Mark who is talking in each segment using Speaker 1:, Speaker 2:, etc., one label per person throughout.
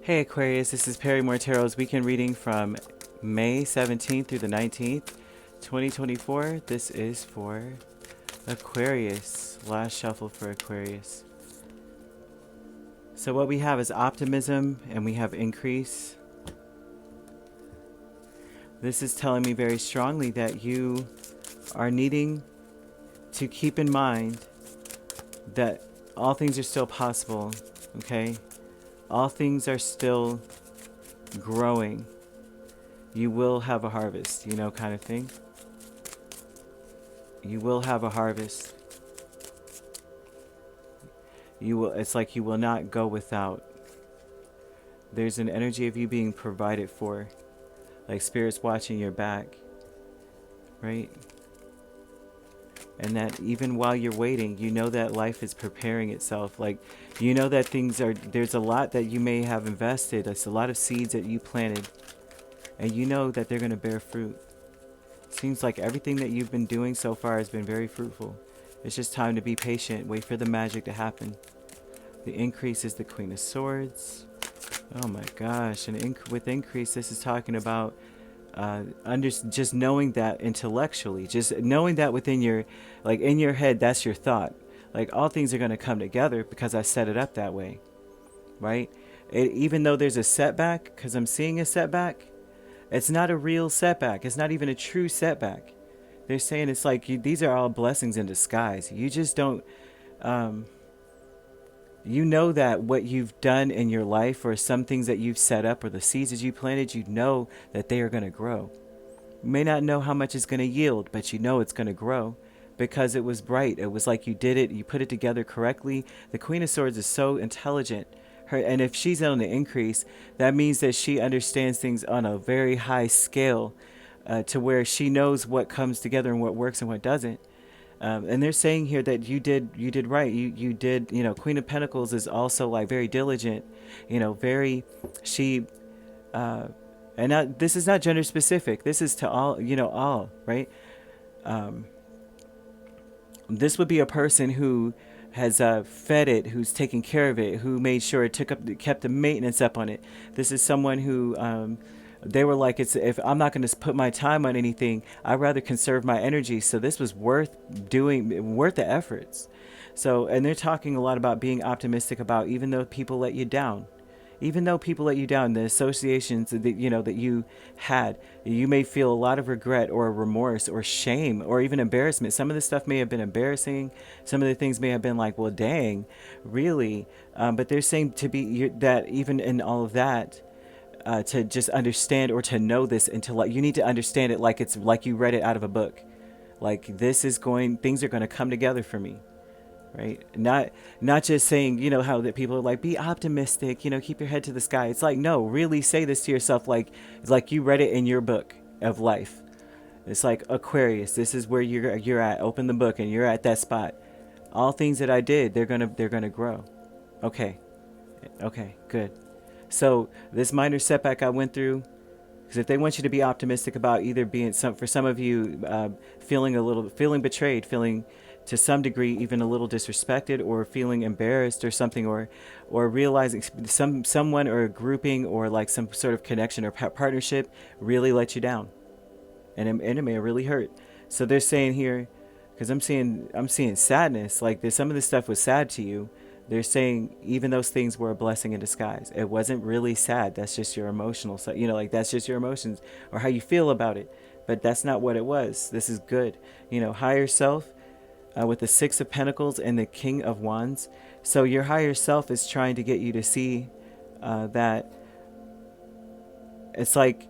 Speaker 1: Hey Aquarius, this is Perrymore Tarot's weekend reading from May 17th through the 19th, 2024. This is for Aquarius. Last shuffle for Aquarius. So what we have is optimism and we have increase. This is telling me very strongly that you are needing to keep in mind that all things are still possible, okay? All things are still growing. You will have a harvest, kind of thing. You will have a harvest. It's like you will not go without. There's an energy of you being provided for, like spirits watching your back, right? And that even while you're waiting, you know that life is preparing itself. Like, you know that there's a lot that you may have invested. There's a lot of seeds that you planted. And you know that they're going to bear fruit. Seems like everything that you've been doing so far has been very fruitful. It's just time to be patient. Wait for the magic to happen. The increase is the Queen of Swords. Oh my gosh. And with increase, this is talking about just knowing that intellectually, just knowing that within your, like in your head, that's your thought. Like all things are going to come together because I set it up that way, right? Even though there's a setback, because I'm seeing a setback, it's not a real setback. It's not even a true setback. They're saying it's like these are all blessings in disguise. You just don't, you know that what you've done in your life or some things that you've set up or the seeds that you planted, you know that they are going to grow. You may not know how much it's going to yield, but you know it's going to grow because it was bright. It was like you did it. You put it together correctly. The Queen of Swords is so intelligent. And if she's on the increase, that means that she understands things on a very high scale to where she knows what comes together and what works and what doesn't. And they're saying here that you did right. You did, Queen of Pentacles is also like very diligent, this is not gender specific. This is to all, right? This would be a person who has fed it, who's taken care of it, who made sure it kept the maintenance up on it. This is someone who, they were like, if I'm not going to put my time on anything, I'd rather conserve my energy. So this was worth the efforts. So, and they're talking a lot about being optimistic about even though people let you down. Even though people let you down, the associations that you had, you may feel a lot of regret or remorse or shame or even embarrassment. Some of the stuff may have been embarrassing. Some of the things may have been like, well, dang, really? But they're saying that even in all of that, to just understand or to know this you need to understand it like it's like you read it out of a book. Like things are going to come together for me. Right? Not just saying, how that people are like, be optimistic, keep your head to the sky. It's like, no, really say this to yourself like you read it in your book of life. It's like Aquarius, this is where you're at. Open the book and you're at that spot. All things that I did, they're gonna grow. Okay, good. So this minor setback I went through, because if they want you to be optimistic about either being for some of you feeling betrayed, feeling to some degree even a little disrespected or feeling embarrassed or something, or realizing someone or a grouping or like some sort of connection or partnership really let you down, and it may really hurt. So they're saying here, because I'm seeing sadness, like some of this stuff was sad to you. They're saying even those things were a blessing in disguise. It wasn't really sad. That's just your emotional side. That's just your emotions or how you feel about it. But that's not what it was. This is good. Higher self with the Six of Pentacles and the King of Wands. So your higher self is trying to get you to see that it's like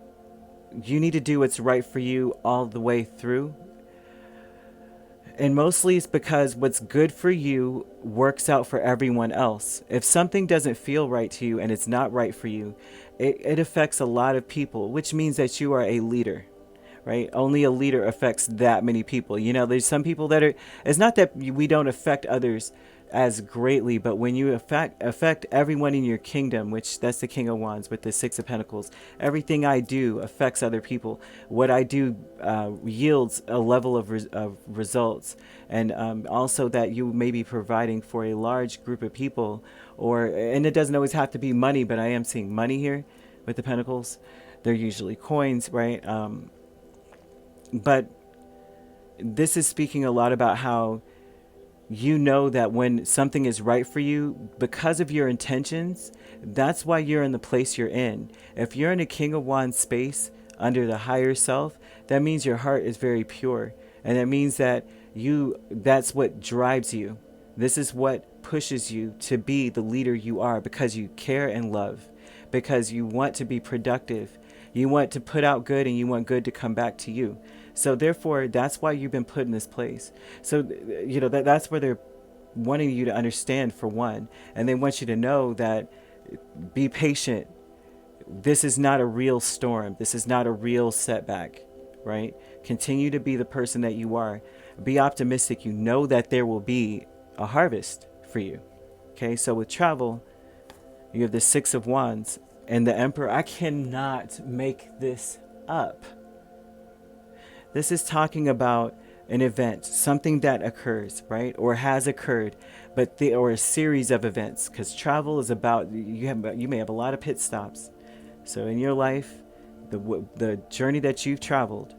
Speaker 1: you need to do what's right for you all the way through. And mostly it's because what's good for you works out for everyone else. If something doesn't feel right to you and it's not right for you, it affects a lot of people, which means that you are a leader, right? Only a leader affects that many people. There's some people that it's not that we don't affect others as greatly, but when you affect everyone in your kingdom, which that's the King of Wands with the Six of Pentacles, everything I do affects other people. What I do yields a level of results, and also that you may be providing for a large group of people, and it doesn't always have to be money, but I am seeing money here with the Pentacles. They're usually coins, right? But this is speaking a lot about how you know that when something is right for you, because of your intentions, that's why you're in the place you're in. If you're in a King of Wands space under the higher self, that means your heart is very pure. And that means that that's what drives you. This is what pushes you to be the leader you are, because you care and love, because you want to be productive. You want to put out good, and you want good to come back to you. So therefore, that's why you've been put in this place. So, that's where they're wanting you to understand, for one. And they want you to know that, be patient. This is not a real storm. This is not a real setback, right? Continue to be the person that you are. Be optimistic. You know that there will be a harvest for you. Okay, so with travel, you have the Six of Wands and the Emperor. I cannot make this up. This is talking about an event, something that occurs, right? Or has occurred, or a series of events, because travel is about, you may have a lot of pit stops. So in your life, the journey that you've traveled,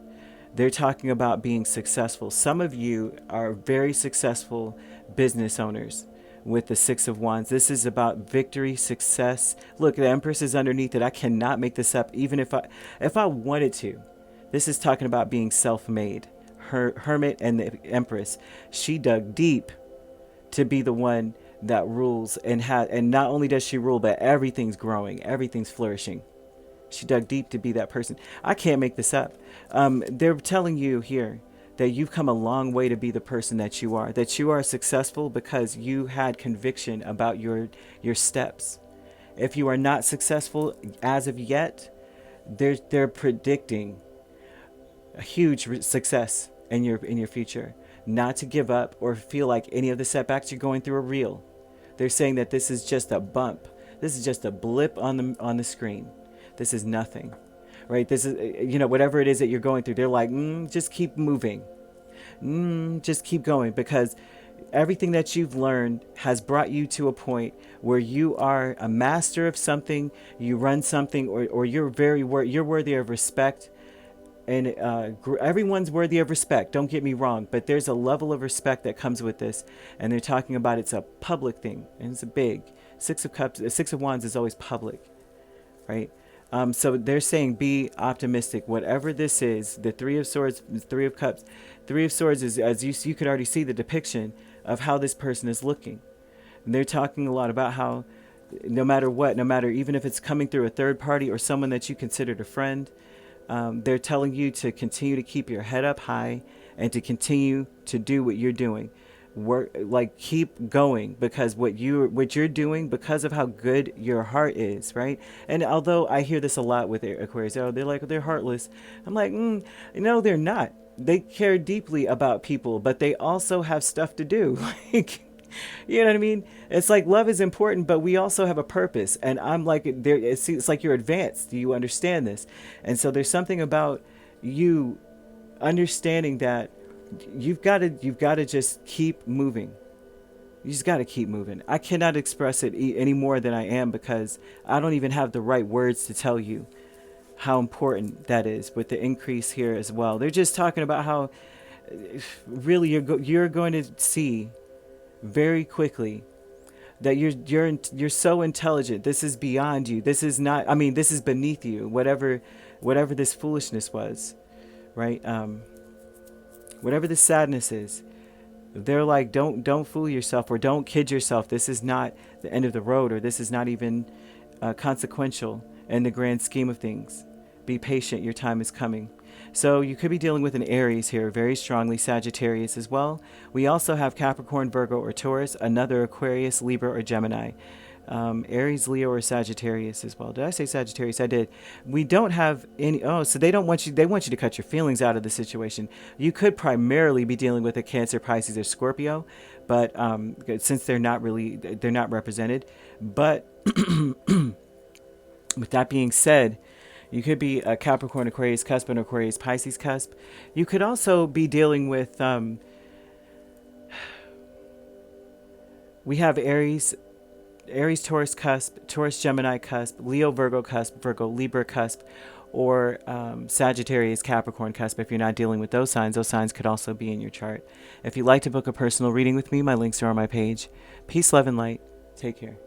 Speaker 1: they're talking about being successful. Some of you are very successful business owners with the Six of Wands. This is about victory, success. Look, the Empress is underneath it. I cannot make this up, even if I wanted to. This is talking about being self-made. Hermit and the Empress, she dug deep to be the one that rules, and not only does she rule, but everything's growing, everything's flourishing. She dug deep to be that person. I can't make this up. They're telling you here that you've come a long way to be the person that you are successful because you had conviction about your steps. If you are not successful as of yet, they're predicting a huge success in your future. Not to give up or feel like any of the setbacks you're going through are real. They're saying that this is just a bump. This is just a blip on the screen. This is nothing, right? This is, whatever it is that you're going through. They're like, just keep moving. Just keep going, because everything that you've learned has brought you to a point where you are a master of something. You run something, or you're you're worthy of respect. And everyone's worthy of respect, don't get me wrong, but there's a level of respect that comes with this. And they're talking about it's a public thing, and it's a big. Six of Cups, Six of Wands is always public, right? So they're saying be optimistic. Whatever this is, the Three of Swords, Three of Cups. Three of Swords is, as you could already see the depiction of how this person is looking. And they're talking a lot about how no matter what, even if it's coming through a third party or someone that you considered a friend, they're telling you to continue to keep your head up high and to continue to do what you're doing. Work, keep going, because what you're doing, because of how good your heart is, right? And although I hear this a lot with Aquarius, they're heartless. I'm like, no, they're not. They care deeply about people, but they also have stuff to do. You know what I mean? It's like love is important, but we also have a purpose. And I'm like, it's like you're advanced. Do you understand this? And so there's something about you understanding that you've got to just keep moving. You just got to keep moving. I cannot express it any more than I am, because I don't even have the right words to tell you how important that is with the increase here as well. They're just talking about how really you're going to see very quickly that you're so intelligent. This is beyond you. This is not, this is beneath you. Whatever this foolishness was, right? Whatever the sadness is, they're like, don't fool yourself, or don't kid yourself. This is not the end of the road, or this is not even consequential in the grand scheme of things. Be patient. Your time is coming. So you could be dealing with an Aries here, very strongly, Sagittarius as well. We also have Capricorn, Virgo, or Taurus, another Aquarius, Libra, or Gemini. Aries, Leo, or Sagittarius as well. Did I say Sagittarius? I did. We don't have any. Oh, so they don't want you. They want you to cut your feelings out of the situation. You could primarily be dealing with a Cancer, Pisces, or Scorpio, but since they're not represented. But with that being said, you could be a Capricorn, Aquarius cusp, and Aquarius, Pisces cusp. You could also be dealing with. We have Aries, Taurus cusp, Taurus, Gemini cusp, Leo, Virgo cusp, Virgo, Libra cusp, or Sagittarius, Capricorn cusp. If you're not dealing with those signs could also be in your chart. If you'd like to book a personal reading with me, my links are on my page. Peace, love, and light. Take care.